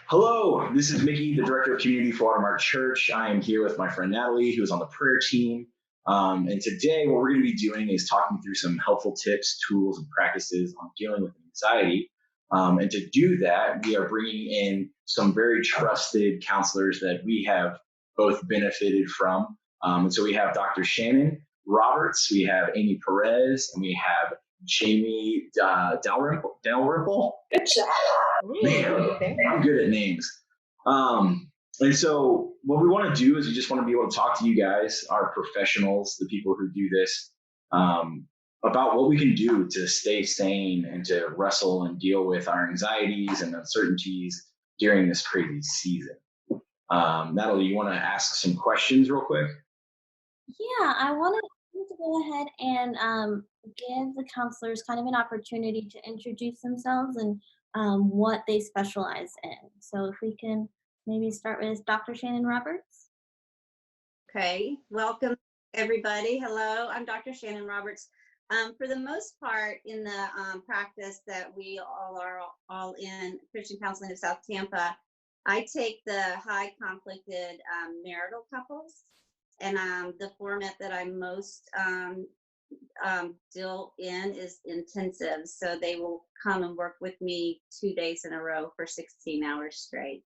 Hello, this is Mickey, the Director of Community for Watermark Church. I am here with my friend Natalie, who is on the prayer team. And today, what we're going to be doing is talking through some helpful tips, tools, and practices on dealing with anxiety. And to do that, we are bringing in some very trusted counselors that we have both benefited from. And so we have Dr. Shannon Roberts, we have Amy Perez, and we have Jamie Dalrymple. Good job. Man, I'm good at names. And so what we want to do is we just want to be able to talk to you guys, our professionals, the people who do this, about what we can do to stay sane and to wrestle and deal with our anxieties and uncertainties during this crazy season. Natalie, you want to ask some questions real quick? Yeah, I wanted to go ahead and give the counselors kind of an opportunity to introduce themselves and what they specialize in. So if we can maybe start with Dr. Shannon Roberts. Okay, welcome everybody. Hello, I'm Dr. Shannon Roberts. For the most part, in the practice that we all in Christian Counseling of South Tampa, I take the high conflicted marital couples, and the format that I most deal in is intensive. So they will come and work with me 2 days in a row for 16 hours straight.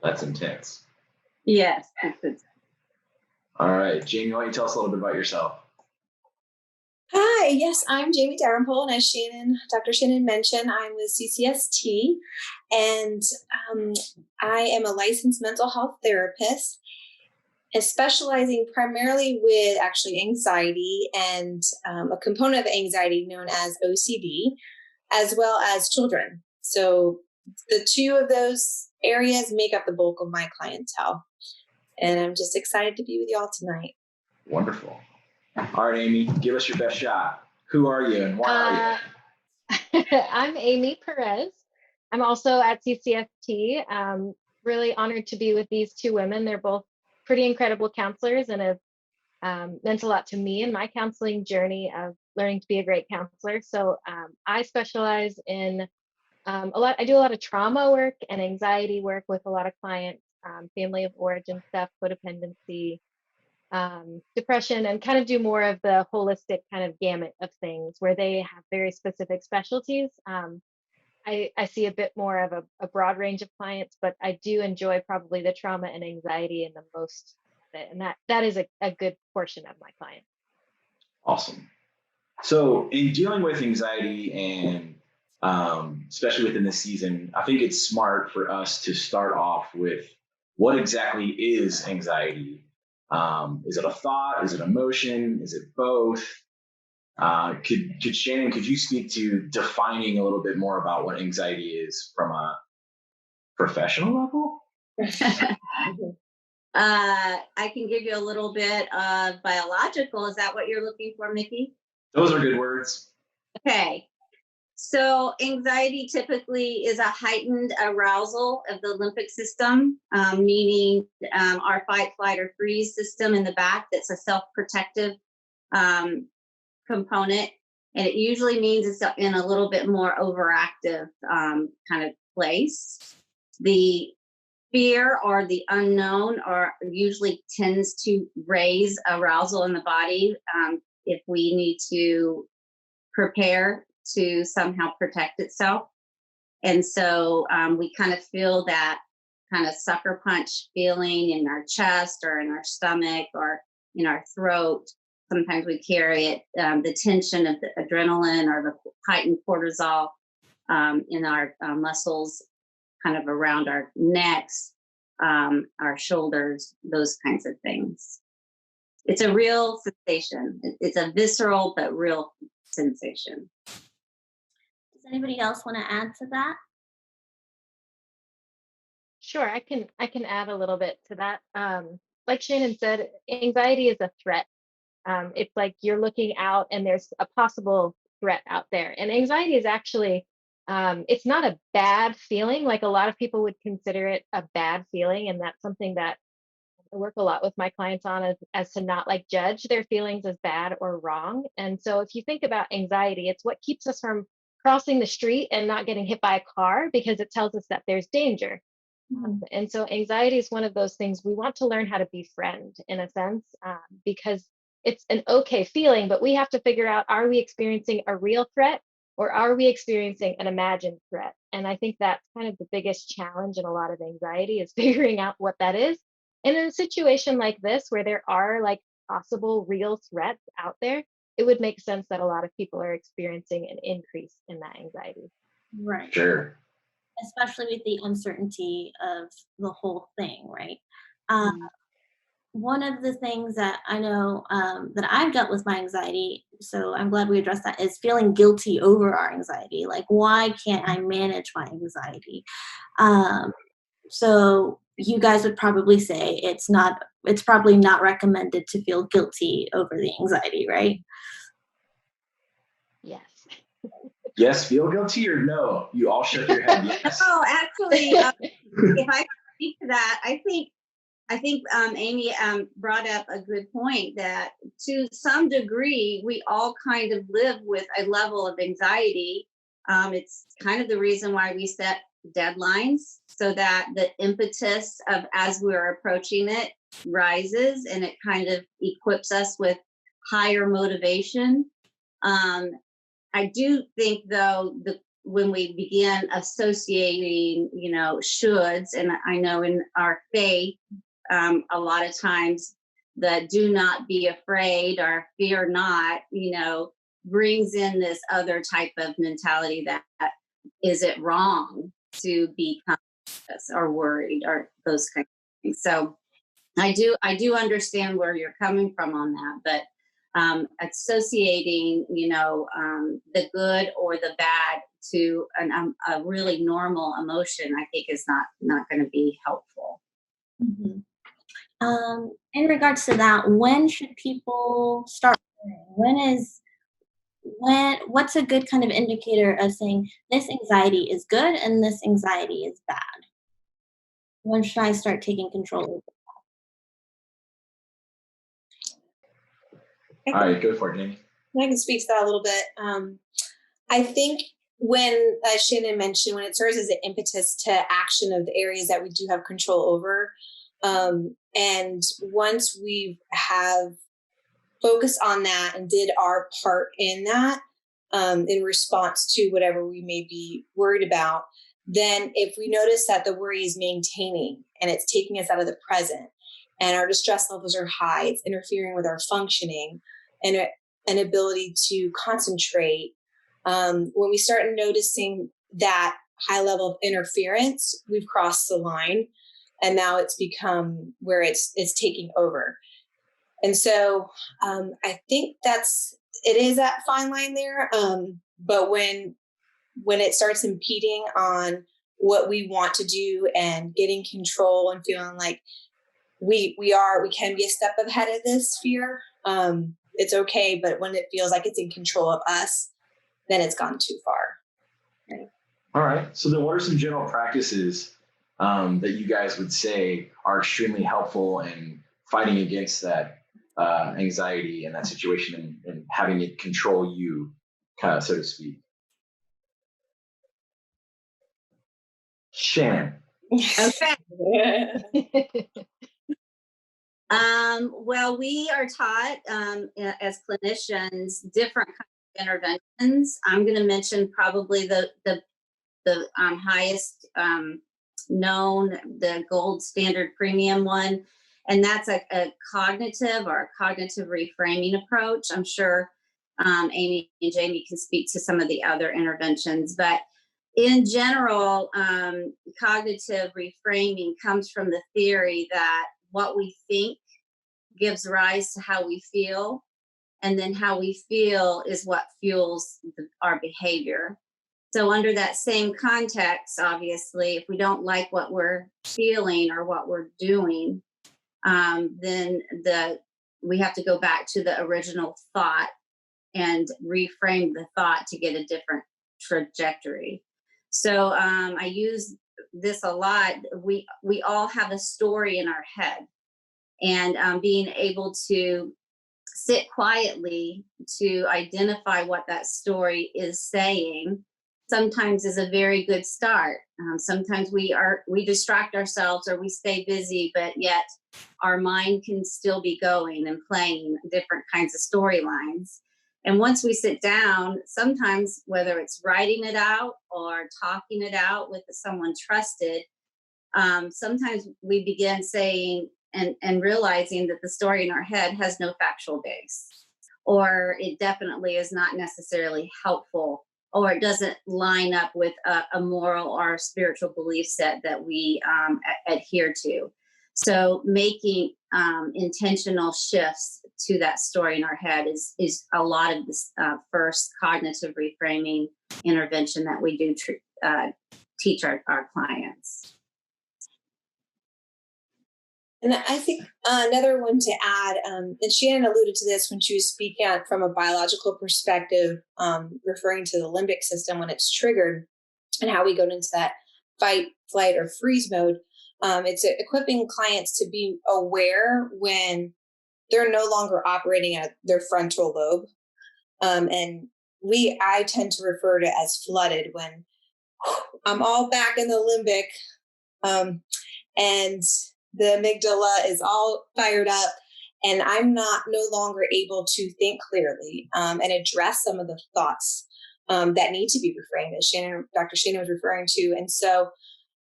That's intense. Yes. All right, Jamie, why don't you tell us a little bit about yourself? Hi, yes, I'm Jamie Dalrymple, and as Dr. Shannon mentioned, I'm with CCST, and I am a licensed mental health therapist, and specializing primarily with actually anxiety and a component of anxiety known as OCD, as well as children. So the two of those areas make up the bulk of my clientele, and I'm just excited to be with you all tonight. Wonderful. All right, Amy, give us your best shot. Who are you and why are you? I'm Amy Perez. I'm also at CCST. Really honored to be with these two women. They're both pretty incredible counselors and have meant a lot to me in my counseling journey of learning to be a great counselor. So I specialize in I do a lot of trauma work and anxiety work with a lot of clients, family of origin stuff, codependency, depression, and kind of do more of the holistic kind of gamut of things where they have very specific specialties. I see a bit more of a broad range of clients, but I do enjoy probably the trauma and anxiety in the most of it, and that is a good portion of my clients. Awesome. So in dealing with anxiety and especially within this season, I think it's smart for us to start off with what exactly is anxiety. Is it a thought? Is it emotion? Is it both? Could Shannon, could you speak to defining a little bit more about what anxiety is from a professional level? I can give you a little bit of biological. Is that what you're looking for, Mickey? Those are good words. Okay. So anxiety typically is a heightened arousal of the limbic system, meaning our fight, flight, or freeze system in the back. That's a self-protective component. And it usually means it's in a little bit more overactive kind of place. The fear or the unknown usually tends to raise arousal in the body if we need to prepare to somehow protect itself. And so we kind of feel that kind of sucker punch feeling in our chest or in our stomach or in our throat. Sometimes we carry it, the tension of the adrenaline or the heightened cortisol in our muscles, kind of around our necks, our shoulders, those kinds of things. It's a real sensation. It's a visceral but real sensation. Does anybody else want to add to that? Sure, I can add a little bit to that. Like Shannon said, anxiety is a threat. It's like you're looking out and there's a possible threat out there. And anxiety is actually, it's not a bad feeling. Like a lot of people would consider it a bad feeling. And that's something that I work a lot with my clients on as to not like judge their feelings as bad or wrong. And so if you think about anxiety, it's what keeps us from crossing the street and not getting hit by a car because it tells us that there's danger. And so anxiety is one of those things we want to learn how to befriend in a sense, because it's an okay feeling, but we have to figure out, are we experiencing a real threat or are we experiencing an imagined threat? And I think that's kind of the biggest challenge in a lot of anxiety is figuring out what that is. And in a situation like this, where there are like possible real threats out there, it would make sense that a lot of people are experiencing an increase in that anxiety. Right. Sure. Especially with the uncertainty of the whole thing, right? One of the things that I know that I've dealt with my anxiety, so I'm glad we addressed that, is feeling guilty over our anxiety. Like, why can't I manage my anxiety? So you guys would probably say it's probably not recommended to feel guilty over the anxiety, right? Yes. Yes, feel guilty or no? You all shook your head yes. Oh, actually, if I speak to that, I think Amy brought up a good point that to some degree, we all kind of live with a level of anxiety. It's kind of the reason why we set deadlines so that the impetus of as we're approaching it rises and it kind of equips us with higher motivation. I do think though, when we begin associating, shoulds, and I know in our faith, a lot of times the do not be afraid or fear not, brings in this other type of mentality that is it wrong to be conscious or worried or those kind of things. So I do understand where you're coming from on that, but associating, the good or the bad to a really normal emotion, I think is not going to be helpful. Mm-hmm. In regards to that, when should people start worrying? What's a good kind of indicator of saying this anxiety is good and this anxiety is bad? When should I start taking control of it? All right, go for it, Jamie. I can speak to that a little bit. I think when, as Shannon mentioned, when it serves as an impetus to action of the areas that we do have control over, and once we have focused on that and did our part in that, in response to whatever we may be worried about, then if we notice that the worry is maintaining and it's taking us out of the present and our distress levels are high, it's interfering with our functioning and an ability to concentrate. When we start noticing that high level of interference, we've crossed the line, and now it's become where it's taking over. And so I think it is that fine line there. But when it starts impeding on what we want to do and getting control and feeling like we can be a step ahead of this fear, it's okay. But when it feels like it's in control of us, then it's gone too far. Right. All right. So then what are some general practices that you guys would say are extremely helpful in fighting against that anxiety and that situation and having it control you, kind of, so to speak? Shannon. Okay. Well, we are taught as clinicians different kinds of interventions. I'm going to mention probably the highest known, the gold standard premium one, and that's a cognitive or cognitive reframing approach. I'm sure Amy and Jamie can speak to some of the other interventions, but in general, cognitive reframing comes from the theory that what we think gives rise to how we feel, and then how we feel is what fuels our behavior. So under that same context, obviously, if we don't like what we're feeling or what we're doing, then we have to go back to the original thought and reframe the thought to get a different trajectory. So I use this a lot. We all have a story in our head, and being able to sit quietly to identify what that story is saying sometimes is a very good start. Sometimes we distract ourselves or we stay busy, but yet our mind can still be going and playing different kinds of storylines. And once we sit down, sometimes whether it's writing it out or talking it out with someone trusted, sometimes we begin saying and realizing that the story in our head has no factual base, or it definitely is not necessarily helpful, or it doesn't line up with a moral or a spiritual belief set that we adhere to. So making intentional shifts to that story in our head is a lot of this first cognitive reframing intervention that we do teach our clients. And I think another one to add, and Shannon alluded to this when she was speaking from a biological perspective, referring to the limbic system when it's triggered and how we go into that fight, flight, or freeze mode. It's equipping clients to be aware when they're no longer operating at their frontal lobe. And I tend to refer to as flooded when I'm all back in the limbic, and the amygdala is all fired up, and I'm no longer able to think clearly and address some of the thoughts that need to be reframed, as Dr. Shannon was referring to. And so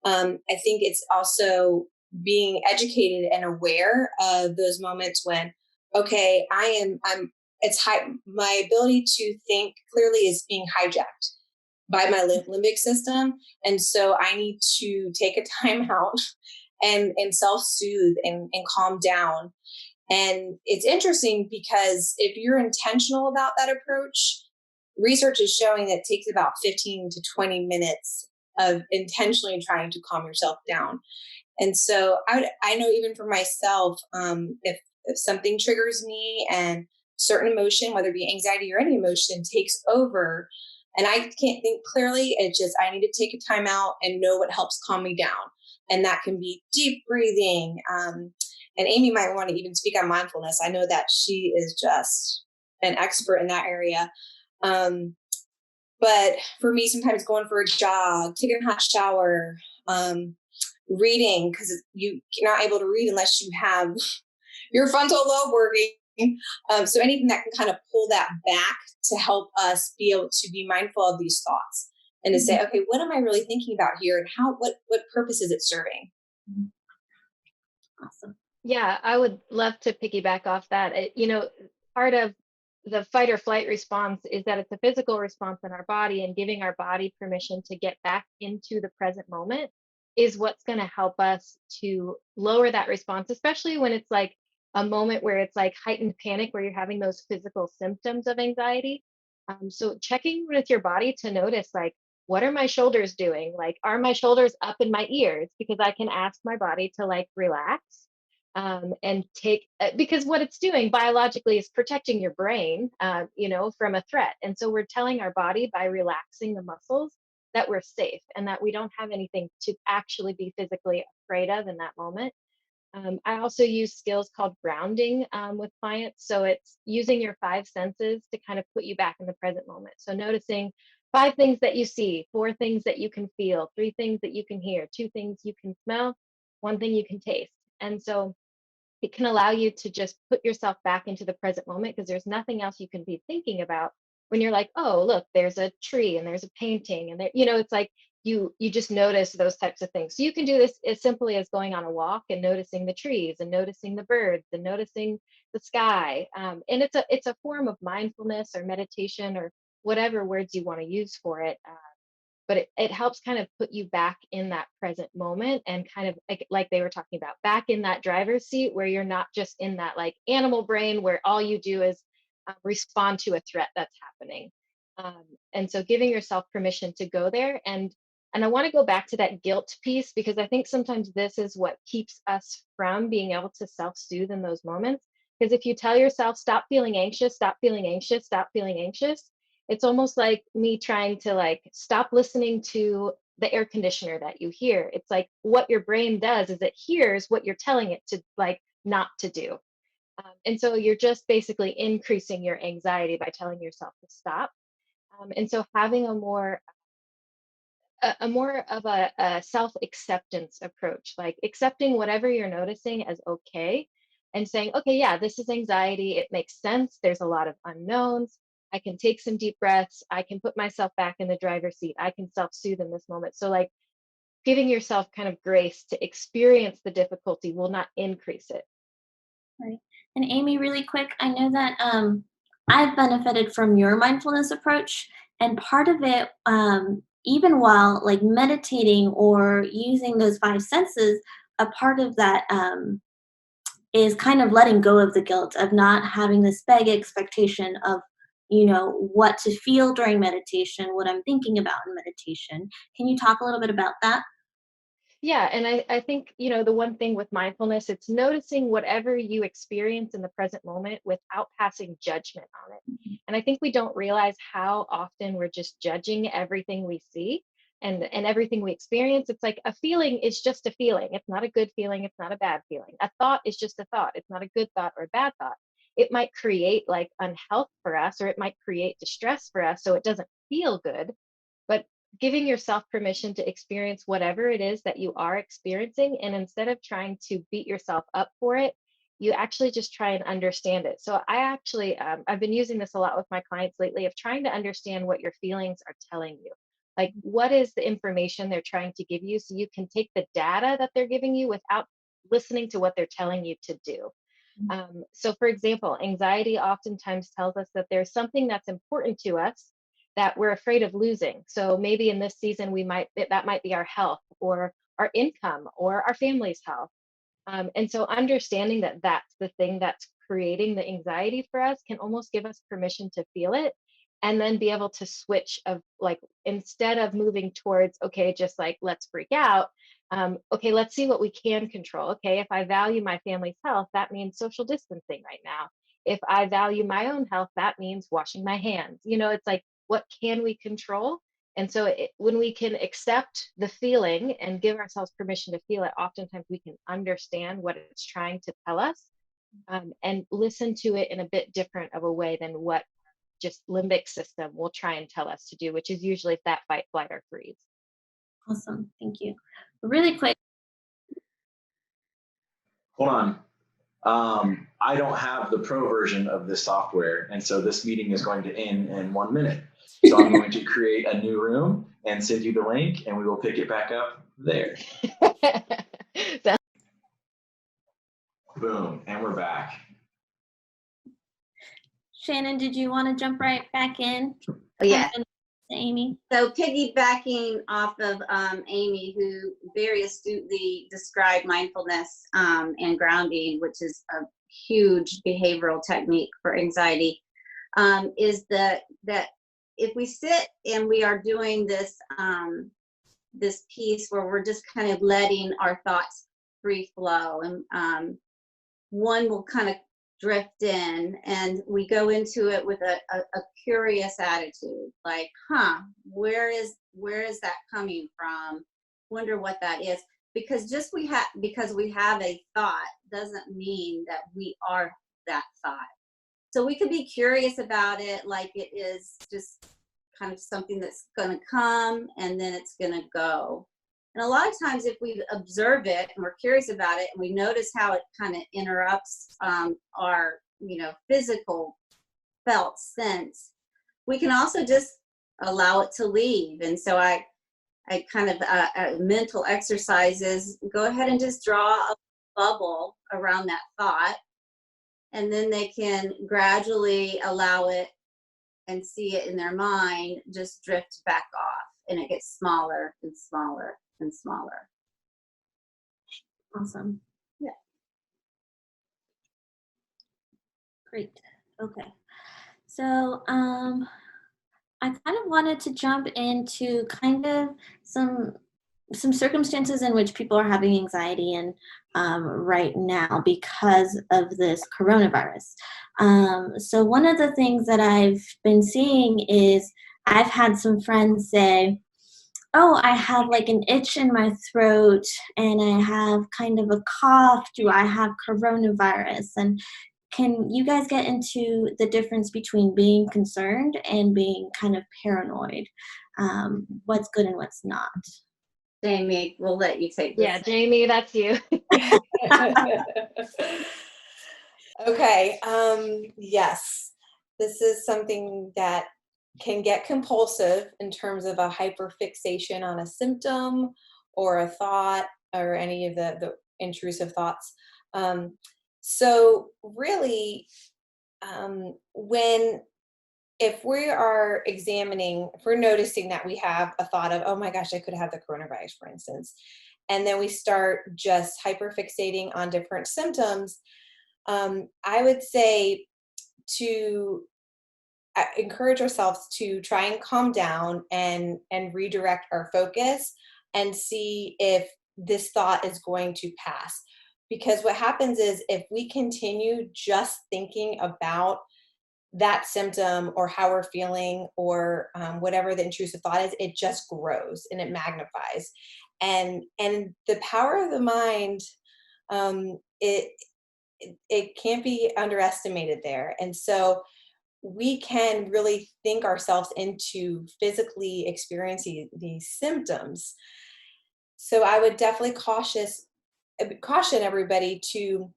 I think it's also being educated and aware of those moments when, okay, my ability to think clearly is being hijacked by my limbic system. And so I need to take a time out and self-soothe and calm down. And it's interesting because if you're intentional about that approach, research is showing that it takes about 15 to 20 minutes of intentionally trying to calm yourself down. And so I know even for myself, if something triggers me and certain emotion, whether it be anxiety or any emotion, takes over and I can't think clearly, I need to take a time out and know what helps calm me down. And that can be deep breathing. And Amy might want to even speak on mindfulness. I know that she is just an expert in that area. But for me, sometimes going for a jog, taking a hot shower, reading, because you're not able to read unless you have your frontal lobe working. So anything that can kind of pull that back to help us be able to be mindful of these thoughts and to say, okay, what am I really thinking about here, and what purpose is it serving? Awesome. Yeah, I would love to piggyback off that. Part of the fight or flight response is that it's a physical response in our body, and giving our body permission to get back into the present moment is what's going to help us to lower that response, especially when it's like a moment where it's like heightened panic, where you're having those physical symptoms of anxiety. So checking with your body to notice, like, what are my shoulders doing? Like, are my shoulders up in my ears? Because I can ask my body to like relax and take, because what it's doing biologically is protecting your brain, from a threat. And so we're telling our body by relaxing the muscles that we're safe and that we don't have anything to actually be physically afraid of in that moment. I also use skills called grounding with clients. So it's using your 5 senses to kind of put you back in the present moment. So noticing 5 things that you see, 4 things that you can feel, 3 things that you can hear, 2 things you can smell, 1 thing you can taste. And so it can allow you to just put yourself back into the present moment, because there's nothing else you can be thinking about when you're like, oh, look, there's a tree and there's a painting, and there, it's like you just notice those types of things. So you can do this as simply as going on a walk and noticing the trees and noticing the birds and noticing the sky. And it's a form of mindfulness or meditation or whatever words you want to use for it. But it helps kind of put you back in that present moment and kind of like they were talking about, back in that driver's seat where you're not just in that like animal brain where all you do is respond to a threat that's happening. And so giving yourself permission to go there. And I want to go back to that guilt piece, because I think sometimes this is what keeps us from being able to self-soothe in those moments. Because if you tell yourself, stop feeling anxious, stop feeling anxious, stop feeling anxious, it's almost like me trying to like stop listening to the air conditioner that you hear. It's like what your brain does is it hears what you're telling it to like not to do. And so you're just basically increasing your anxiety by telling yourself to stop. And so having a more a more of a self-acceptance approach, like accepting whatever you're noticing as okay and saying, okay, yeah, this is anxiety. It makes sense. There's a lot of unknowns. I can take some deep breaths. I can put myself back in the driver's seat. I can self-soothe in this moment. So like giving yourself kind of grace to experience the difficulty will not increase it. Right. And Amy, really quick, I know that I've benefited from your mindfulness approach, and part of it, even while like meditating or using those five senses, a part of that is kind of letting go of the guilt of not having this big expectation of, what to feel during meditation, what I'm thinking about in meditation. Can you talk a little bit about that? Yeah, and I think, the one thing with mindfulness, it's noticing whatever you experience in the present moment without passing judgment on it. And I think we don't realize how often we're just judging everything we see and everything we experience. It's like a feeling is just a feeling. It's not a good feeling, it's not a bad feeling. A thought is just a thought. It's not a good thought or a bad thought. It might create like unhealth for us, or it might create distress for us, so it doesn't feel good. But giving yourself permission to experience whatever it is that you are experiencing, and instead of trying to beat yourself up for it, you actually just try and understand it. So I actually I've been using this a lot with my clients lately, of trying to understand what your feelings are telling you. Like, what is the information they're trying to give you, so you can take the data that they're giving you without listening to what they're telling you to do. So for example, anxiety oftentimes tells us that there's something that's important to us that we're afraid of losing. So maybe in this season, that might be our health or our income or our family's health. And so understanding that that's the thing that's creating the anxiety for us can almost give us permission to feel it, and then be able to switch of like, instead of moving towards, okay, just like, let's freak out. Okay, let's see what we can control. Okay, if I value my family's health, that means social distancing right now. If I value my own health, that means washing my hands. It's like, what can we control? And so when we can accept the feeling and give ourselves permission to feel it, oftentimes we can understand what it's trying to tell us, and listen to it in a bit different of a way than what just limbic system will try and tell us to do, which is usually that fight, flight, or freeze. Awesome. Thank you. Really quick. Hold on. I don't have the pro version of this software, and so this meeting is going to end in 1 minute. So I'm going to create a new room and send you the link, and we will pick it back up there. Boom, and we're back. Shannon, did you want to jump right back in? Oh, yeah. Amy. So piggybacking off of Amy, who very astutely described mindfulness and grounding, which is a huge behavioral technique for anxiety, is that if we sit and we are doing this this piece where we're just kind of letting our thoughts free flow, and one will kind of drift in, and we go into it with a curious attitude, like, where is that coming from? Wonder what that is. Because because we have a thought doesn't mean that we are that thought. So we could be curious about it, like it is just kind of something that's going to come and then it's going to go. And a lot of times if we observe it and we're curious about it and we notice how it kind of interrupts our, physical felt sense, we can also just allow it to leave. And so I kind of mental exercises, go ahead and just draw a bubble around that thought, and then they can gradually allow it and see it in their mind just drift back off, and it gets smaller and smaller and smaller. Awesome. Yeah. Great. Okay. So I kind of wanted to jump into kind of some circumstances in which people are having anxiety and right now because of this coronavirus. So one of the things that I've been seeing is I've had some friends say, oh, I have like an itch in my throat and I have kind of a cough. Do I have coronavirus? And can you guys get into the difference between being concerned and being kind of paranoid? What's good and what's not? Jamie, we'll let you take this. Yeah, Jamie, that's you. Okay. Yes, this is something that can get compulsive in terms of a hyperfixation on a symptom or a thought or any of the intrusive thoughts. So really, if we are examining, if we're noticing that we have a thought of, oh my gosh, I could have the coronavirus, for instance, and then we start just hyperfixating on different symptoms, I would say to encourage ourselves to try and calm down and redirect our focus and see if this thought is going to pass. Because what happens is if we continue just thinking about that symptom or how we're feeling or whatever the intrusive thought is, it just grows and it magnifies. And the power of the mind, it can't be underestimated there. And so we can really think ourselves into physically experiencing these symptoms. So I would definitely caution everybody to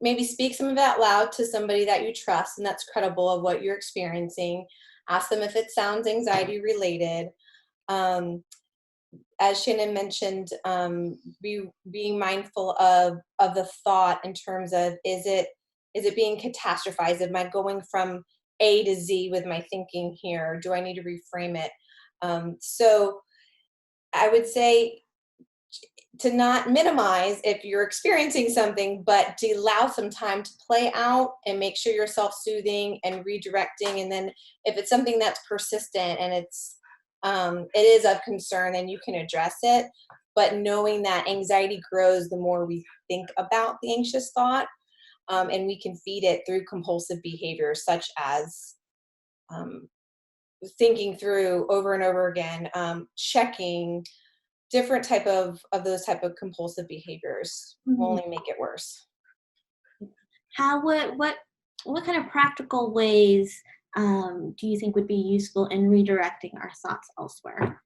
maybe speak some of that loud to somebody that you trust and that's credible of what you're experiencing. Ask them if it sounds anxiety related. As Shannon mentioned, being mindful of the thought in terms of is it being catastrophized? Am I going from A to Z with my thinking here? Do I need to reframe it? So I would say to not minimize if you're experiencing something, but to allow some time to play out and make sure you're self-soothing and redirecting. And then if it's something that's persistent and it is of concern, then you can address it. But knowing that anxiety grows the more we think about the anxious thought, and we can feed it through compulsive behaviors such as thinking through over and over again, checking, different type of those type of compulsive behaviors will only make it worse. What kind of practical ways do you think would be useful in redirecting our thoughts elsewhere?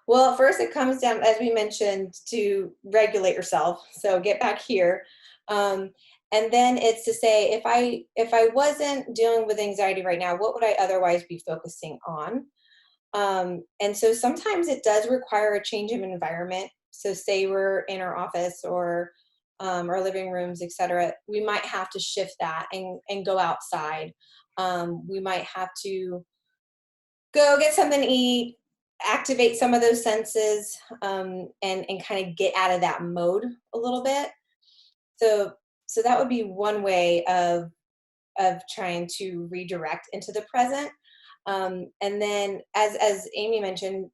Well, first it comes down, as we mentioned, to regulate yourself. So get back here. And then it's to say, if I wasn't dealing with anxiety right now, what would I otherwise be focusing on? And so sometimes it does require a change of environment. So say we're in our office or our living rooms, etc. We might have to shift that and go outside. We might have to go get something to eat, activate some of those senses, and kind of get out of that mode a little bit. So that would be one way of trying to redirect into the present. And then as Amy mentioned,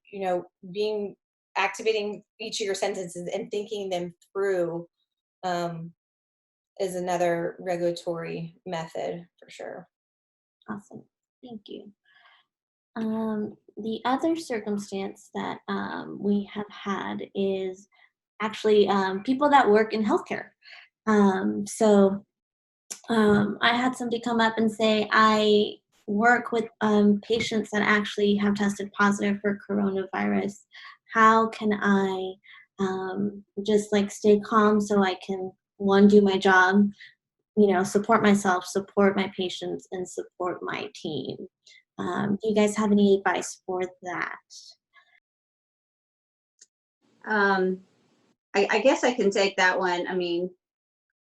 activating each of your sentences and thinking them through is another regulatory method for sure. Awesome. Thank you. The other circumstance that we have had is actually people that work in healthcare. So I had somebody come up and say, I work with patients that actually have tested positive for coronavirus. How can I just like stay calm so I can, one, do my job, support myself, support my patients, and support my team? Do you guys have any advice for that? I guess I can take that one. I mean,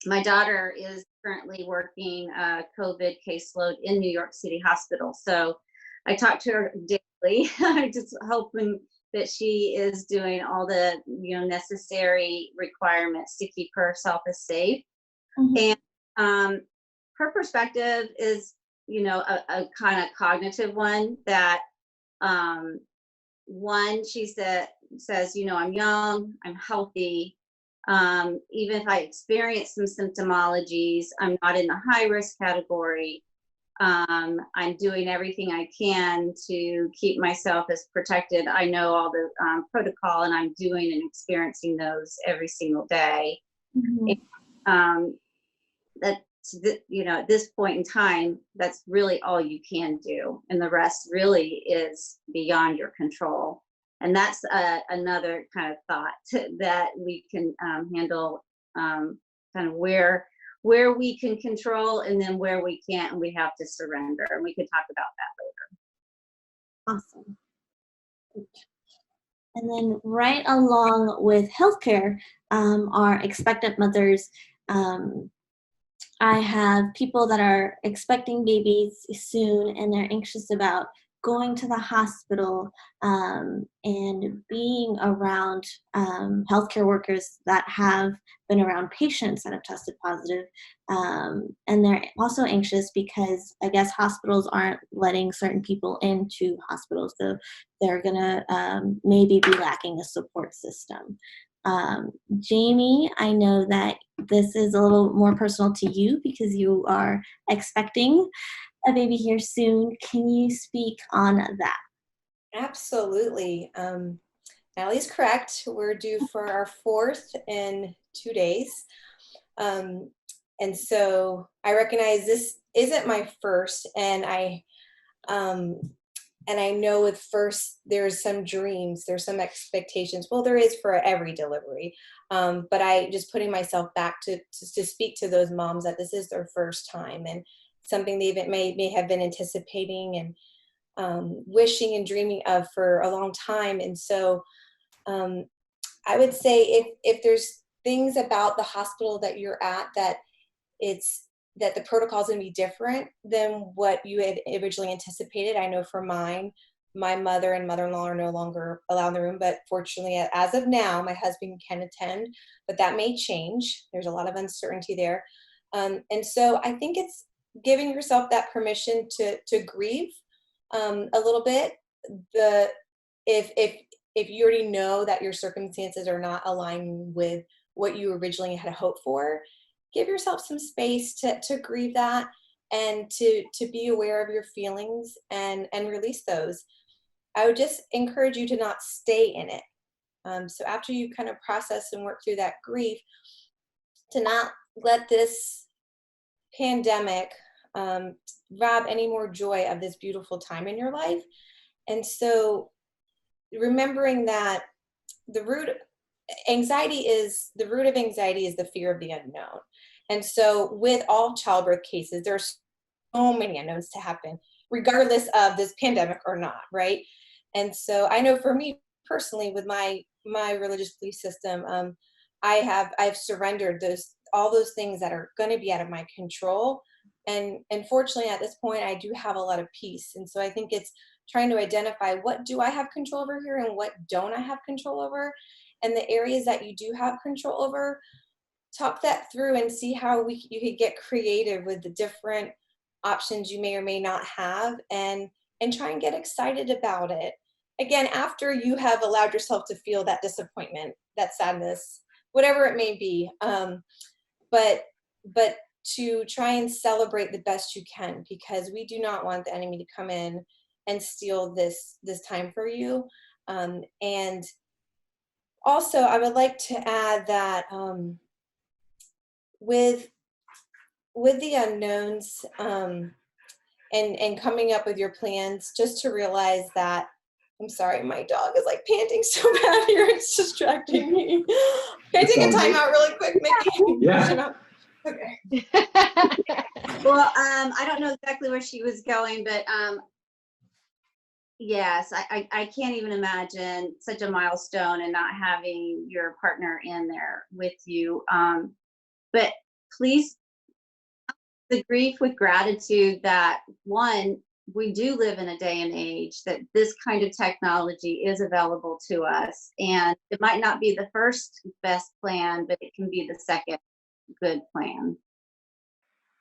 my daughter is currently working a COVID caseload in New York City Hospital. So I talk to her daily. I'm just hoping that she is doing all the necessary requirements to keep herself as safe. Mm-hmm. And her perspective is a kind of cognitive one that one, she says, I'm young, I'm healthy. Even if I experience some symptomologies, I'm not in the high risk category. I'm doing everything I can to keep myself as protected. I know all the protocol and I'm doing and experiencing those every single day. Mm-hmm. at this point in time, that's really all you can do, and the rest really is beyond your control. And that's another kind of thought that we can handle, kind of where we can control and then where we can't, and we have to surrender. And we could talk about that later. Awesome. And then right along with healthcare are expectant mothers. I have people that are expecting babies soon and they're anxious about going to the hospital and being around healthcare workers that have been around patients that have tested positive. And they're also anxious because I guess hospitals aren't letting certain people into hospitals. So they're going to maybe be lacking a support system. Jamie, I know that this is a little more personal to you because you are expecting a baby here soon. Can you speak on that? Absolutely. Natalie's correct. We're due for our 4th in 2 days. And so I recognize this isn't my first, and I know with first there's some dreams, there's some expectations. Well, there is for every delivery. But I just putting myself back to speak to those moms that this is their first time and something they may have been anticipating and wishing and dreaming of for a long time. And so I would say if there's things about the hospital that you're at that the protocol is going to be different than what you had originally anticipated. I know for mine, my mother and mother-in-law are no longer allowed in the room, but fortunately, as of now, my husband can attend, but that may change. There's a lot of uncertainty there. And so I think it's giving yourself that permission to grieve a little bit. If you already know that your circumstances are not aligning with what you originally had hoped for, give yourself some space to grieve that and to be aware of your feelings and release those. I would just encourage you to not stay in it. So after you kind of process and work through that grief, to not let this pandemic rob any more joy of this beautiful time in your life. And so remembering that the root of anxiety is the fear of the unknown. And so with all childbirth cases, there's so many unknowns to happen, regardless of this pandemic or not, right? And so I know for me personally, with my religious belief system, I've surrendered all those things that are going to be out of my control. And fortunately, at this point, I do have a lot of peace. And so I think it's trying to identify what do I have control over here and what don't I have control over. And the areas that you do have control over, talk that through and see how you could get creative with the different options you may or may not have, and try and get excited about it. Again, after you have allowed yourself to feel that disappointment, that sadness, whatever it may be, but to try and celebrate the best you can, because we do not want the enemy to come in and steal this time for you. And also, I would like to add that with the unknowns and coming up with your plans, just to realize that, I'm sorry, my dog is like panting so bad here, it's distracting me. Can I take a time out really quick, Mickey? Yeah. Okay. Well, I don't know exactly where she was going, but yes, I can't even imagine such a milestone and not having your partner in there with you. But please, the grief with gratitude that, one, we do live in a day and age that this kind of technology is available to us. And it might not be the first best plan, but it can be the second good plan.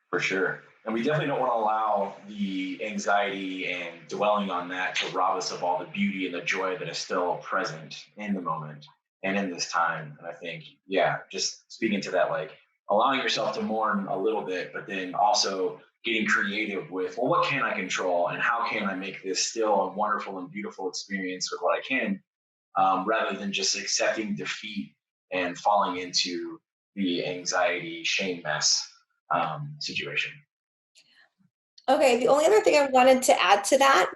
For sure. And we definitely don't want to allow the anxiety and dwelling on that to rob us of all the beauty and the joy that is still present in the moment and in this time. And I think, yeah, just speaking to that, like allowing yourself to mourn a little bit, but then also getting creative with, well, what can I control and how can I make this still a wonderful and beautiful experience with what I can, rather than just accepting defeat and falling into the anxiety, shame mess. situation. Okay, the only other thing I wanted to add to that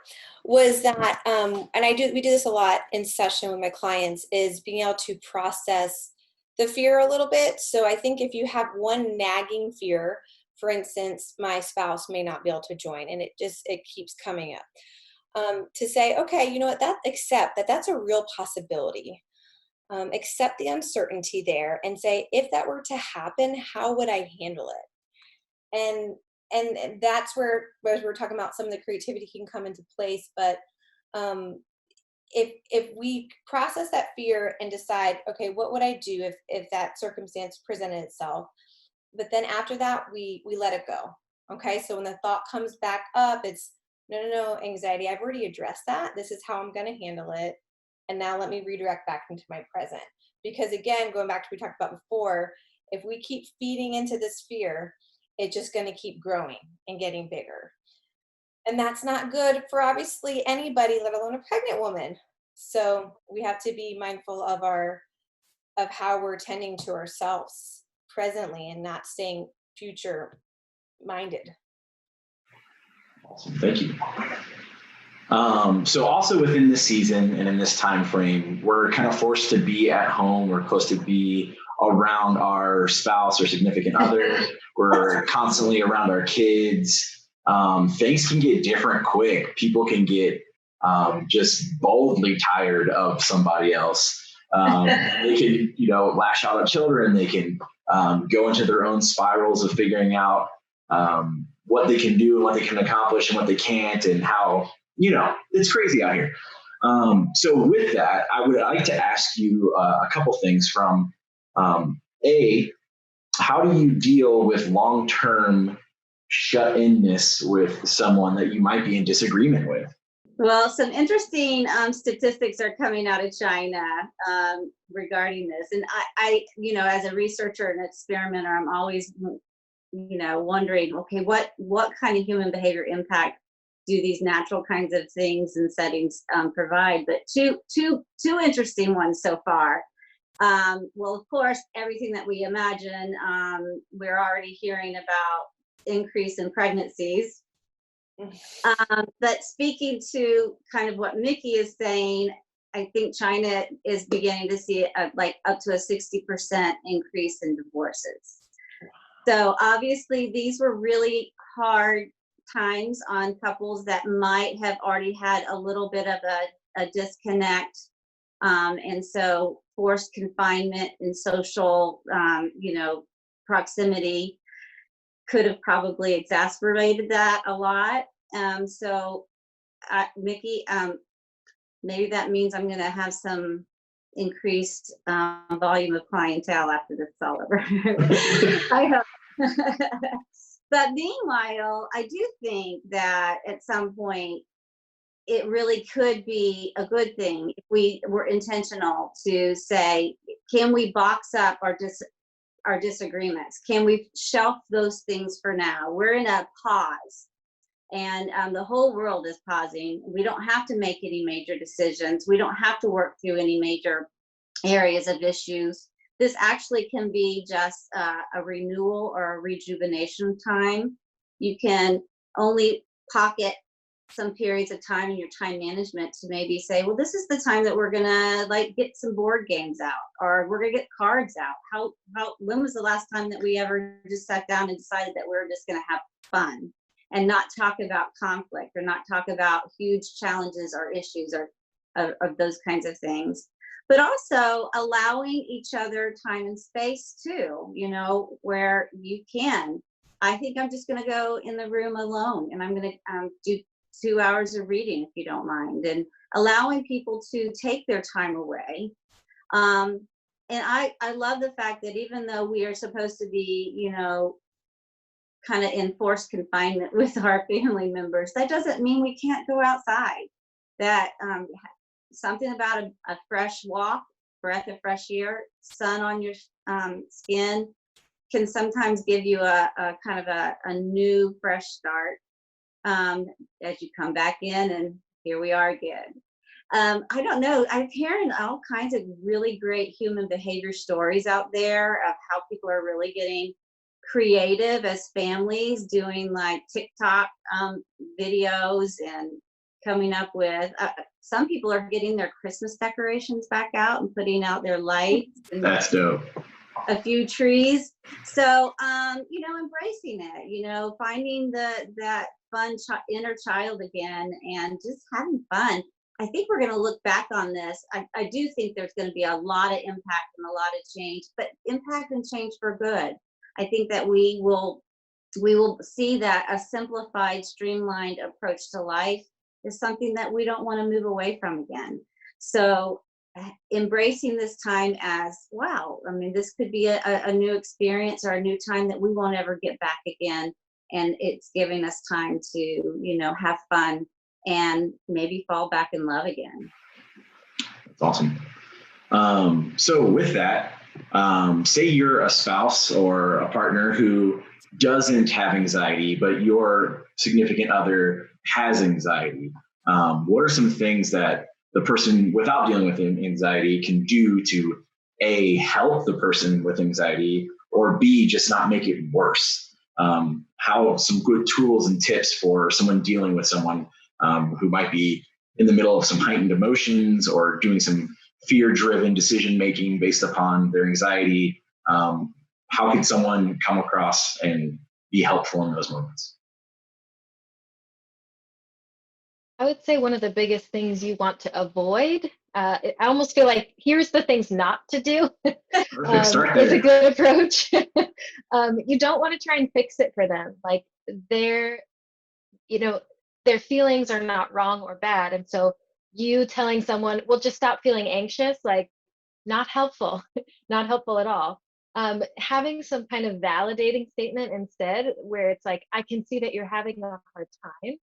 was that, and we do this a lot in session with my clients, is being able to process the fear a little bit. So I think if you have one nagging fear, for instance, my spouse may not be able to join, and it keeps coming up. To say, okay, you know what, accept that that's a real possibility. Accept the uncertainty there and say, if that were to happen, how would I handle it? And that's where, as we're talking about, some of the creativity can come into place. But if we process that fear and decide, okay, what would I do if that circumstance presented itself? But then after that, we let it go. Okay, so when the thought comes back up, it's no, anxiety. I've already addressed that. This is how I'm going to handle it. And now let me redirect back into my present. Because again, going back to what we talked about before, if we keep feeding into this fear, it's just going to keep growing and getting bigger. And that's not good for obviously anybody, let alone a pregnant woman. So we have to be mindful of how we're tending to ourselves presently and not staying future minded. Awesome. Thank you. So also within this season and in this time frame, we're kind of forced to be at home. We're close to be around our spouse or significant other. We're constantly around our kids. Things can get different quick. People can get just boldly tired of somebody else. They can, lash out at children. They can go into their own spirals of figuring out what they can do and what they can accomplish and what they can't, and how, it's crazy out here. So with that, I would like to ask you a couple things from how do you deal with long-term shut-inness with someone that you might be in disagreement with? Well, some interesting statistics are coming out of China regarding this. And I, as a researcher and experimenter, I'm always, wondering, okay, what kind of human behavior impact do these natural kinds of things and settings provide? But two interesting ones so far. Well, of course, everything that we imagine, we're already hearing about increase in pregnancies. But speaking to kind of what Mickey is saying, I think China is beginning to see like up to a 60% increase in divorces. So obviously these were really hard times on couples that might have already had a little bit of a disconnect. And so forced confinement and social, proximity could have probably exacerbated that a lot. So Mickey, maybe that means I'm going to have some increased volume of clientele after this is all over. I hope. But meanwhile, I do think that at some point it really could be a good thing if we were intentional to say, can we box up our disagreements? Can we shelf those things for now? We're in a pause. And the whole world is pausing. We don't have to make any major decisions. We don't have to work through any major areas of issues. This actually can be just a renewal or a rejuvenation time. You can only pocket some periods of time in your time management to maybe say, well, this is the time that we're gonna get some board games out, or we're gonna get cards out. When was the last time that we ever just sat down and decided that we're just gonna have fun and not talk about conflict or not talk about huge challenges or issues or of those kinds of things? But also allowing each other time and space too, where you can. I think I'm just going to go in the room alone and I'm going to do 2 hours of reading if you don't mind, and allowing people to take their time away. And I love the fact that even though we are supposed to be, kind of in forced confinement with our family members, that doesn't mean we can't go outside. That something about a fresh walk, breath of fresh air, sun on your skin can sometimes give you a kind of a new fresh start as you come back in, and here we are again. I don't know, I'm hearing all kinds of really great human behavior stories out there of how people are really getting creative as families, doing like TikTok videos and coming up with, some people are getting their Christmas decorations back out and putting out their lights and That's dope. a few trees. So, embracing it, finding that fun inner child again and just having fun. I think we're going to look back on this. I do think there's going to be a lot of impact and a lot of change, but impact and change for good. I think that we will see that a simplified, streamlined approach to life is something that we don't want to move away from again. So embracing this time as, wow, I mean, this could be a new experience or a new time that we won't ever get back again. And it's giving us time to, have fun and maybe fall back in love again. That's awesome. So with that, say you're a spouse or a partner who doesn't have anxiety, but your significant other has anxiety. What are some things that the person without dealing with anxiety can do to A, help the person with anxiety, or B, just not make it worse? How some good tools and tips for someone dealing with someone who might be in the middle of some heightened emotions or doing some fear-driven decision-making based upon their anxiety. How can someone come across and be helpful in those moments? I would say one of the biggest things you want to avoid, I almost feel like here's the things not to do, Perfect. Start there. is a good approach. You don't want to try and fix it for them. Like their feelings are not wrong or bad. And so you telling someone, well, just stop feeling anxious, like not helpful, not helpful at all. Having some kind of validating statement instead, where it's like, I can see that you're having a hard time.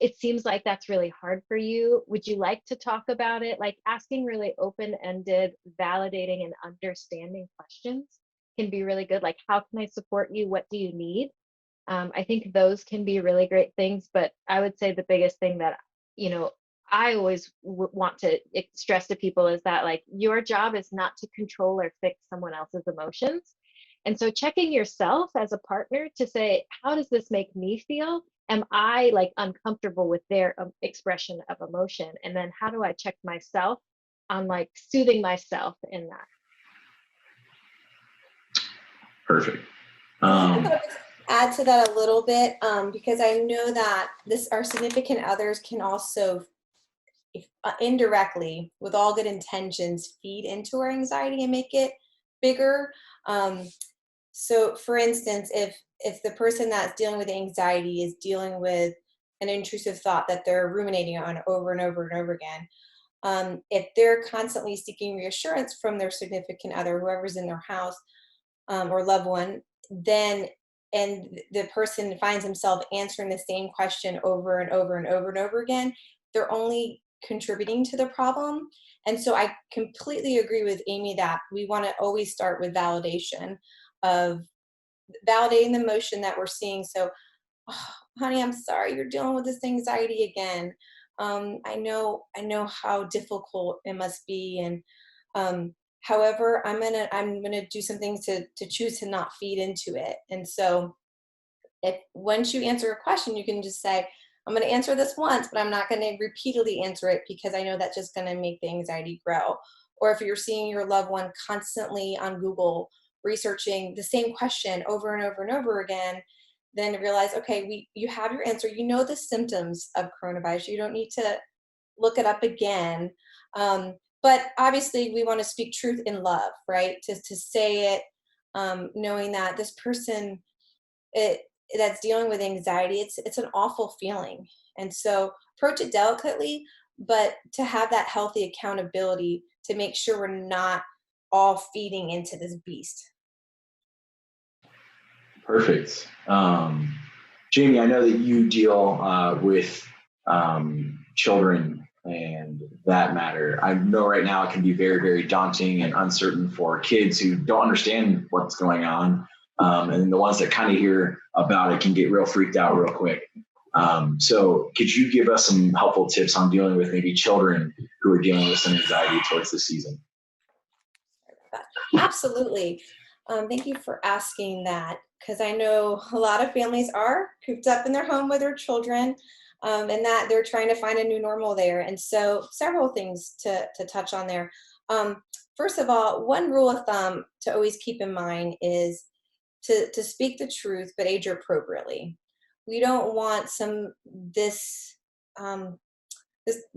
It seems like that's really hard for you. Would you like to talk about it? Like asking really open-ended, validating and understanding questions can be really good. Like, how can I support you? What do you need? I think those can be really great things, but I would say the biggest thing that, I always want to stress to people is that like your job is not to control or fix someone else's emotions. And so checking yourself as a partner to say, how does this make me feel? Am I like uncomfortable with their expression of emotion? And then how do I check myself on like soothing myself in that? Perfect. Add to that a little bit because I know that our significant others can also indirectly, with all good intentions, feed into our anxiety and make it bigger. So for instance, if the person that's dealing with anxiety is dealing with an intrusive thought that they're ruminating on over and over and over again, if they're constantly seeking reassurance from their significant other, whoever's in their house or loved one, and the person finds himself answering the same question over and over and over and over again, they're only contributing to the problem. And so I completely agree with Amy that we want to always start with validation of validating the emotion that we're seeing. So, oh, honey, I'm sorry you're dealing with this anxiety again. I know how difficult it must be. And however, I'm gonna do some things to choose to not feed into it. And so if once you answer a question, you can just say, I'm going to answer this once, but I'm not going to repeatedly answer it because I know that's just going to make the anxiety grow. Or if you're seeing your loved one constantly on Google researching the same question over and over and over again, then realize, okay, you have your answer. You know the symptoms of coronavirus. You don't need to look it up again. But obviously, we want to speak truth in love, right? To say it, knowing that this person, that's dealing with anxiety, it's an awful feeling. And so approach it delicately, but to have that healthy accountability to make sure we're not all feeding into this beast. Perfect. Jamie, I know that you deal with children and that matter. I know right now it can be very, very daunting and uncertain for kids who don't understand what's going on. And the ones that kind of hear about it can get real freaked out real quick. So could you give us some helpful tips on dealing with maybe children who are dealing with some anxiety towards this season? Absolutely. Thank you for asking that, because I know a lot of families are cooped up in their home with their children, and that they're trying to find a new normal there. And so, several things to touch on there. First of all, one rule of thumb to always keep in mind is to speak the truth, but age appropriately. We don't want um, this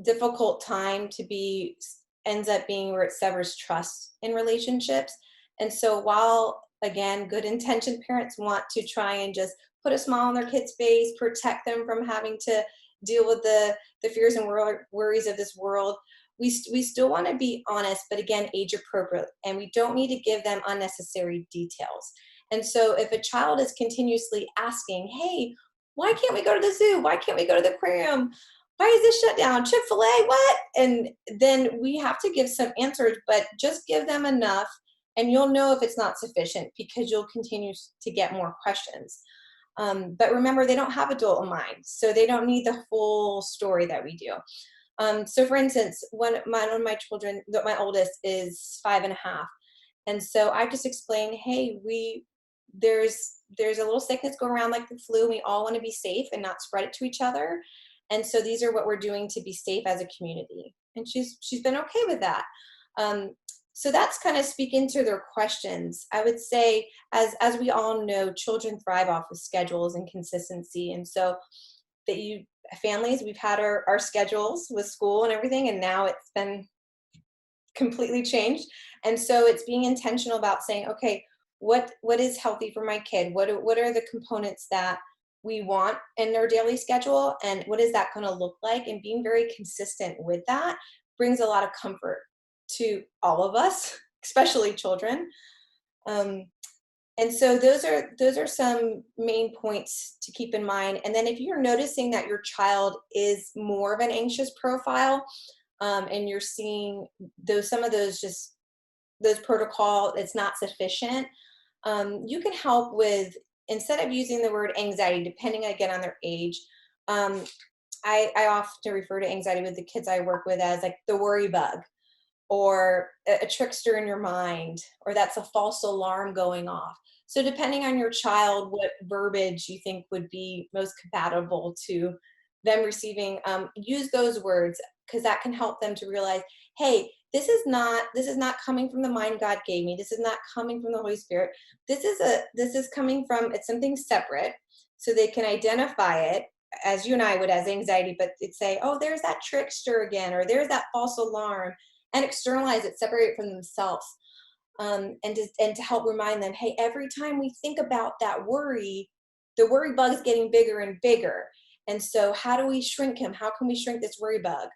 difficult time to be ends up being where it severs trust in relationships. And so while again good intentioned parents want to try and just put a smile on their kid's face, protect them from having to deal with the fears and worries of this world, we still want to be honest, but again age appropriate, and we don't need to give them unnecessary details. And so if a child is continuously asking, hey, why can't we go to the zoo, why can't we go to the aquarium, why is this shut down? Chick-fil-A, what? And then we have to give some answers, but just give them enough and you'll know if it's not sufficient because you'll continue to get more questions. But remember, they don't have adult minds, so they don't need the full story that we do. So for instance, one of my children, my oldest is 5.5. And so I just explained, hey, there's a little sickness going around like the flu, and we all want to be safe and not spread it to each other. And so these are what we're doing to be safe as a community. And she's been okay with that. So that's kind of speaking to their questions. I would say, as we all know, children thrive off of schedules and consistency. And so families, we've had our schedules with school and everything, and now it's been completely changed. And so it's being intentional about saying, okay, what is healthy for my kid? What are the components that we want in their daily schedule, and what is that going to look like? And being very consistent with that brings a lot of comfort to all of us, especially children. And so those are some main points to keep in mind. And then if you're noticing that your child is more of an anxious profile, and you're seeing some of those protocol, it's not sufficient, you can help with, instead of using the word anxiety, depending again on their age, I often refer to anxiety with the kids I work with as like the worry bug, or a trickster in your mind, or that's a false alarm going off. So depending on your child, what verbiage you think would be most compatible to them receiving, use those words, because that can help them to realize, hey, this is not coming from the mind God gave me. This is not coming from the Holy Spirit. This is coming from, it's something separate, so they can identify it as you and I would as anxiety, but it'd say, oh, there's that trickster again, or there's that false alarm, and externalize it, separate it from themselves, and to help remind them, hey, every time we think about that worry, the worry bug is getting bigger and bigger. And so how do we shrink him? How can we shrink this worry bug?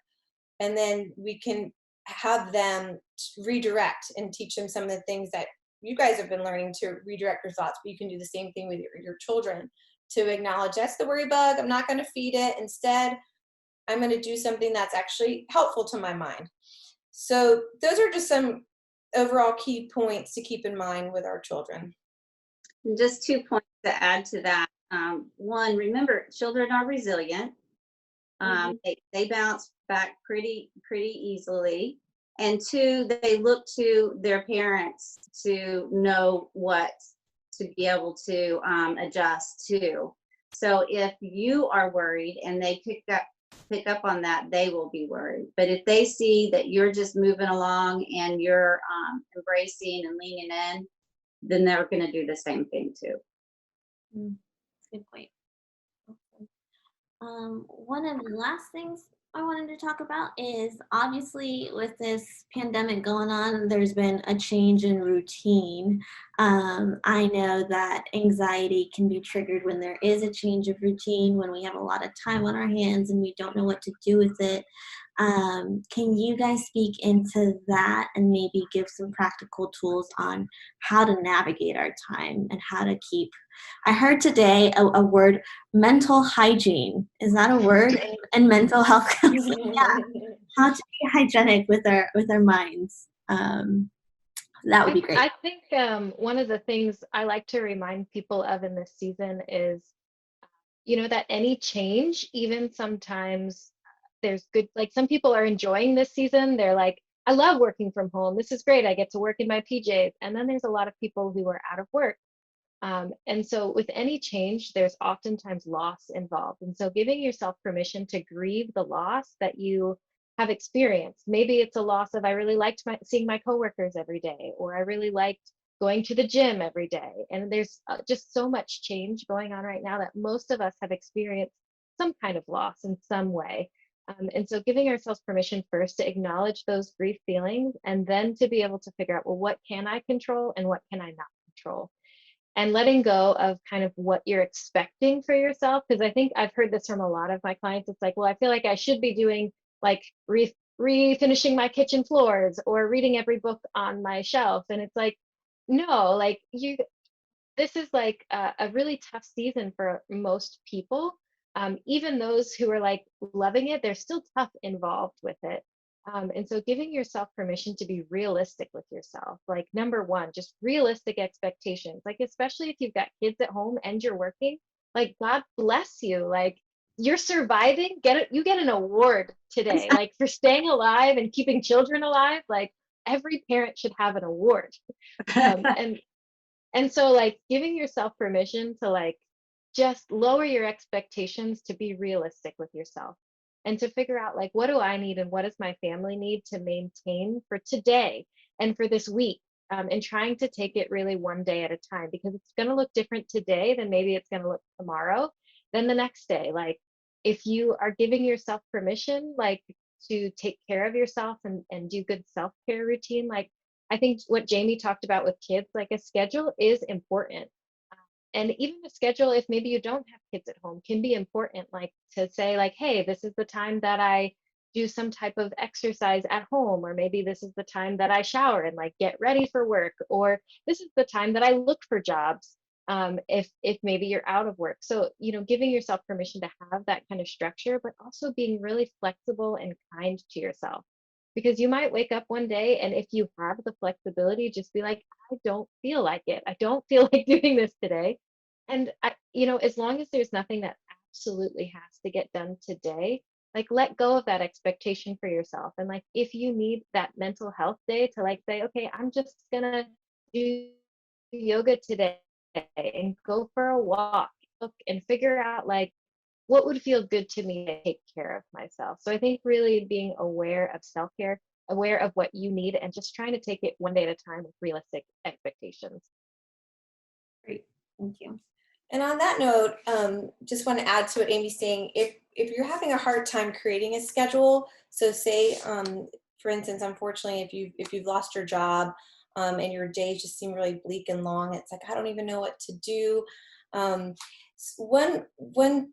And then we can have them redirect and teach them some of the things that you guys have been learning to redirect your thoughts, but you can do the same thing with your children, to acknowledge that's the worry bug. I'm not going to feed it. Instead, I'm going to do something that's actually helpful to my mind. So those are just some overall key points to keep in mind with our children. And just 2 points to add to that. One, remember, children are resilient. They bounce back pretty easily. And 2, they look to their parents to know what to be able to adjust to. So if you are worried and they pick up on that, they will be worried. But if they see that you're just moving along and you're embracing and leaning in, then they're going to do the same thing too. Good point. One of the last things I wanted to talk about is, obviously with this pandemic going on, there's been a change in routine. I know that anxiety can be triggered when there is a change of routine, when we have a lot of time on our hands and we don't know what to do with it. Can you guys speak into that and maybe give some practical tools on how to navigate our time and how to keep, I heard today a word, mental hygiene. Is that a word in mental health counseling? Yeah. How to be hygienic with our minds. That would be great. I think one of the things I like to remind people of in this season is, that any change, even sometimes there's good, like some people are enjoying this season. They're like, I love working from home. This is great. I get to work in my PJs. And then there's a lot of people who are out of work. And so with any change, there's oftentimes loss involved. And so giving yourself permission to grieve the loss that you have experienced. Maybe it's a loss of, I really liked seeing my coworkers every day, or I really liked going to the gym every day. And there's just so much change going on right now that most of us have experienced some kind of loss in some way. And so giving ourselves permission first to acknowledge those grief feelings, and then to be able to figure out, well, what can I control and what can I not control? And letting go of kind of what you're expecting for yourself. Because I think I've heard this from a lot of my clients. It's like, well, I feel like I should be doing like refinishing my kitchen floors or reading every book on my shelf. And it's like, no, like this is like a really tough season for most people. Even those who are like loving it, there's still tough involved with it. And so giving yourself permission to be realistic with yourself, like number one, just realistic expectations, like especially if you've got kids at home and you're working, like God bless you, like you're surviving, you get an award today, like for staying alive and keeping children alive. Like every parent should have an award. And so like giving yourself permission to like just lower your expectations, to be realistic with yourself, and to figure out like, what do I need and what does my family need to maintain for today and for this week, and trying to take it really one day at a time, because it's going to look different today than maybe it's going to look tomorrow, then the next day. Like if you are giving yourself permission like to take care of yourself and do good self-care routine, like I think what Jamie talked about with kids, like a schedule is important. And even a schedule, if maybe you don't have kids at home, can be important, like to say like, hey, this is the time that I do some type of exercise at home, or maybe this is the time that I shower and like get ready for work, or this is the time that I look for jobs, if maybe you're out of work. So, giving yourself permission to have that kind of structure, but also being really flexible and kind to yourself. Because you might wake up one day, and if you have the flexibility, just be like, I don't feel like it. I don't feel like doing this today. And as long as there's nothing that absolutely has to get done today, like let go of that expectation for yourself. And like if you need that mental health day to like say, okay, I'm just gonna do yoga today and go for a walk, and figure out like what would feel good to me to take care of myself. So I think really being aware of self-care, aware of what you need, and just trying to take it one day at a time with realistic expectations. Great, thank you. And on that note, just want to add to what Amy's saying. If you're having a hard time creating a schedule, so say, for instance, unfortunately, if you've lost your job, and your days just seem really bleak and long, it's like I don't even know what to do. One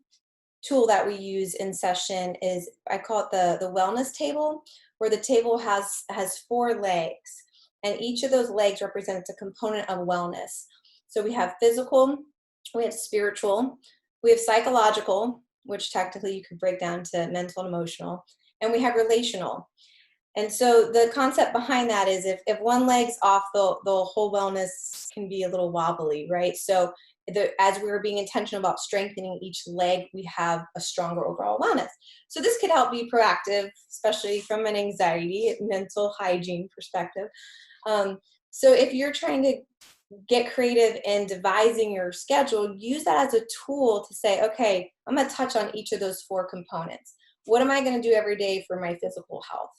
tool that we use in session is, I call it the wellness table, where the table has 4 legs, and each of those legs represents a component of wellness. So we have physical, we have spiritual, we have psychological, which technically you could break down to mental and emotional, and we have relational. And so the concept behind that is if one leg's off, the whole wellness can be a little wobbly, right? So as we're being intentional about strengthening each leg, we have a stronger overall wellness. So this could help be proactive, especially from an anxiety, mental hygiene perspective. So if you're trying to get creative in devising your schedule, use that as a tool to say, okay, I'm going to touch on each of those 4 components. What am I going to do every day for my physical health?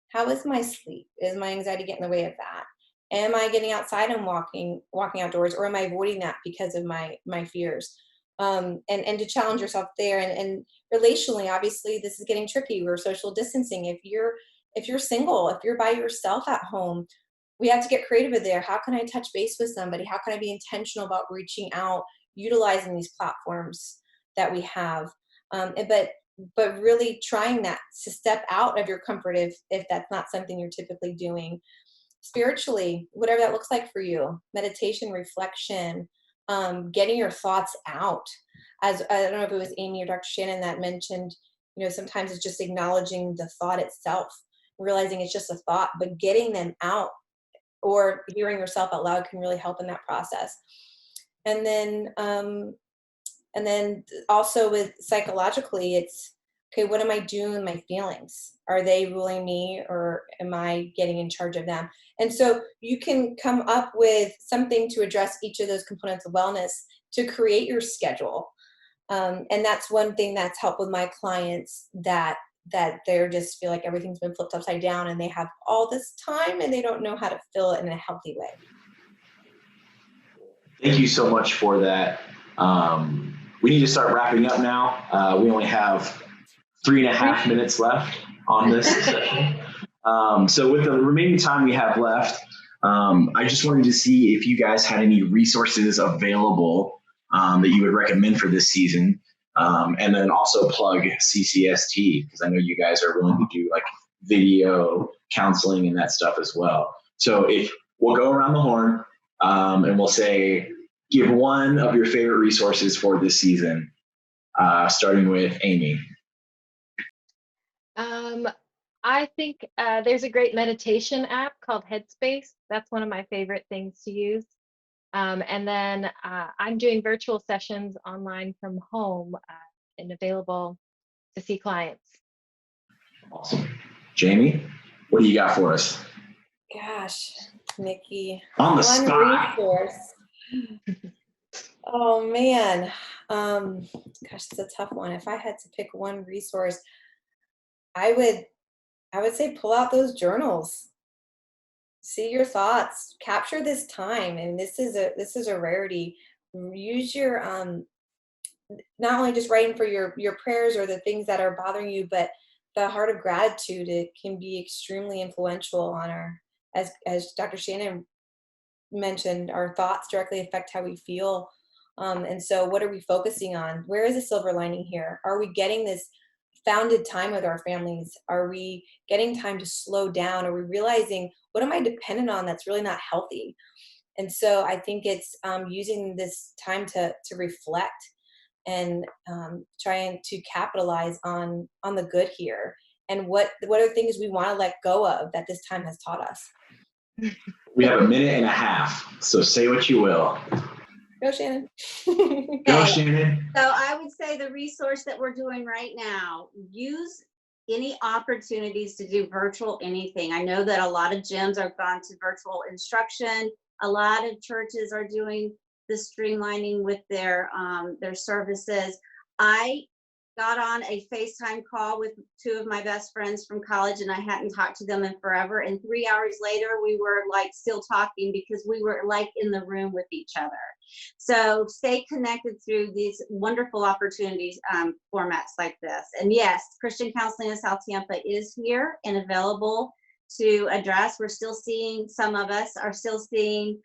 How is my sleep? Is my anxiety getting in the way of that? Am I getting outside and walking outdoors, or am I avoiding that because of my fears? And to challenge yourself there. And relationally, obviously, this is getting tricky. We're social distancing. If you're single, if you're by yourself at home, we have to get creative with there. How can I touch base with somebody? How can I be intentional about reaching out, utilizing these platforms that we have? But really trying that to step out of your comfort if that's not something you're typically doing. Spiritually, whatever that looks like for you, meditation, reflection, getting your thoughts out. As I don't know if it was Amy or Dr. Shannon that mentioned, sometimes it's just acknowledging the thought itself, realizing it's just a thought, but getting them out or hearing yourself out loud can really help in that process. And then also with psychologically, it's okay, what am I doing with my feelings? Are they ruling me, or am I getting in charge of them? And so you can come up with something to address each of those components of wellness to create your schedule. And that's one thing that's helped with my clients, that they're just feel like everything's been flipped upside down and they have all this time and they don't know how to fill it in a healthy way. Thank you so much for that. We need to start wrapping up now. We only have 3.5 minutes left on this session. So with the remaining time we have left, I just wanted to see if you guys had any resources available that you would recommend for this season. And then also plug CCST, because I know you guys are willing to do like video counseling and that stuff as well. So if we'll go around the horn and we'll say, give one of your favorite resources for this season, starting with Amy. I think there's a great meditation app called Headspace. That's one of my favorite things to use. And then I'm doing virtual sessions online from home and available to see clients. Awesome. Jamie, what do you got for us? Gosh, Nikki. On the One spot. resource. Oh man. Gosh, it's a tough one. If I had to pick one resource, I would say pull out those journals. See your thoughts, capture this time. And this is a rarity. Use your not only just writing for your prayers or the things that are bothering you, but the heart of gratitude. It can be extremely influential on our, as Dr. Shannon mentioned, our thoughts directly affect how we feel. And so what are we focusing on? Where is the silver lining here? Are we getting this founded time with our families? Are we getting time to slow down? Are we realizing, what am I dependent on that's really not healthy? And so I think it's using this time to reflect and trying to capitalize on the good here. And what are things we want to let go of that this time has taught us? We have 1.5 minutes, so say what you will. Go, Shannon. Go, Shannon. So I would say the resource that we're doing right now, use any opportunities to do virtual anything. I know that a lot of gyms are gone to virtual instruction. A lot of churches are doing the streamlining with their services. I got on a FaceTime call with 2 of my best friends from college, and I hadn't talked to them in forever. And 3 hours later, we were like still talking because we were like in the room with each other. So stay connected through these wonderful opportunities, formats like this. And yes, Christian Counseling in South Tampa is here and available to address. We're still seeing, some of us are still seeing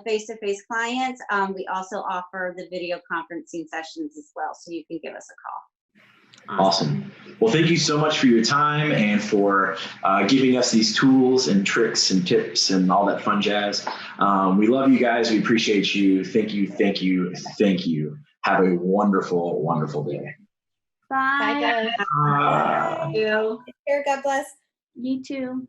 face-to-face clients. We also offer the video conferencing sessions as well, so you can give us a call. Awesome. Well, thank you so much for your time and for giving us these tools and tricks and tips and all that fun jazz. We love you guys. We appreciate you. Thank you. Thank you. Thank you. Have a wonderful, wonderful day. Bye. Bye, guys. Thank you. Take care. God bless. You too.